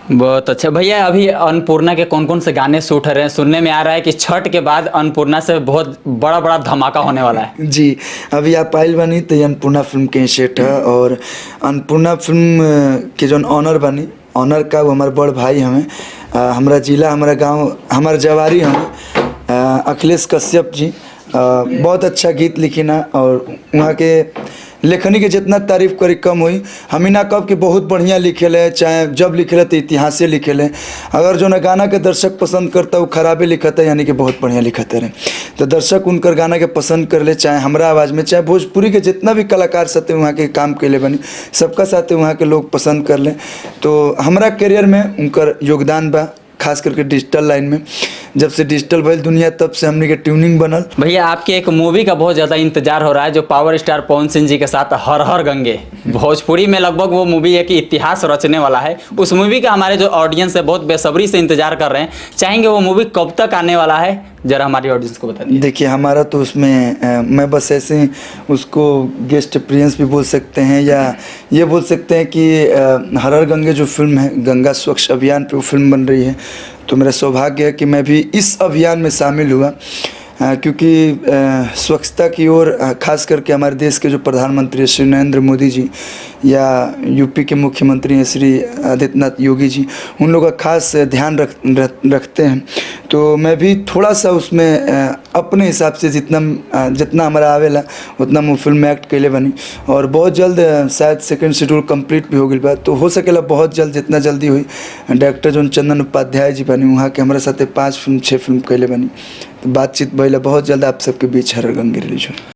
बहुत अच्छा भैया। अभी अन्नपूर्णा के कौन कौन से गाने शूट हो रहे हैं? सुनने में आ रहा है कि छठ के बाद अन्नपूर्णा से बहुत बड़ा बड़ा धमाका होने वाला है। जी, अभी आप आइल बानी तो ये अन्नपूर्णा फिल्म के सेट है। और अन्नपूर्णा फिल्म के जौन ऑनर बानी, ऑनर का वो हमारे बड़ भाई हमें, हमारा जिला, हमारा गांव, हमारे जवारी हमें अखिलेश कश्यप जी बहुत अच्छा गीत लिखिन है। और वहाँ के लेखनी के जितना तारीफ करी कम हुई। हम ही ना कब कि बहुत बढ़िया लिखेले, चाहे जब लिखेले तो इतिहास से लिखेले। अगर जो ना गाना के दर्शक पसंद करता वो खराबे लिखता यानी कि बहुत बढ़िया लिखते रहे। तो दर्शक उनकर गाना के पसंद कर ले, चाहे हमारा आवाज़ में, चाहे भोजपुरी के जितना भी कलाकार साथे वहाँ के काम कैले बनी, सबका साथे वहाँ के लोग पसंद कर ले। तो हमारा करियर में उनकर योगदान बा, खास करके डिजिटल लाइन में। जब से डिजिटल भइल दुनिया तब से हमने के ट्यूनिंग बनल। भैया आपके एक मूवी का बहुत ज़्यादा इंतजार हो रहा है जो पावर स्टार पवन सिंह जी के साथ हर हर गंगे, भोजपुरी में लगभग वो मूवी है कि इतिहास रचने वाला है। उस मूवी का हमारे जो ऑडियंस है बहुत बेसब्री से इंतजार कर रहे हैं। चाहेंगे वो मूवी कब तक आने वाला है, जरा हमारी ऑडियंस को बता दीजिए। देखिए हमारा तो उसमें मैं बस ऐसे उसको गेस्ट अपीयरेंस भी बोल सकते हैं, या ये बोल सकते हैं कि हर हर गंगे जो फिल्म है, गंगा स्वच्छ अभियान पे वो फिल्म बन रही है। तो मेरा सौभाग्य है कि मैं भी इस अभियान में शामिल हुआ, क्योंकि स्वच्छता की ओर खास करके हमारे देश के जो प्रधानमंत्री श्री नरेंद्र मोदी जी, या यूपी के मुख्यमंत्री हैं श्री आदित्यनाथ योगी जी, उन लोगों का खास ध्यान रखते हैं। तो मैं भी थोड़ा सा उसमें अपने हिसाब से जितना हमारा आवेला उतना मैं फिल्म में एक्ट कैले बनी। और बहुत जल्द शायद सेकंड शेड्यूल कंप्लीट भी हो गई बात, तो हो सकेला बहुत जल्द, जितना जल्दी हुई। डायरेक्टर जो चंदन उपाध्याय जी बनी, वहाँ के हमारे साथ 5 फिल्म 6 फिल्म कैले बनी। तो बातचीत भइला बहुत जल्द आप सबके बीच हर हर गंगे रिलीज हो।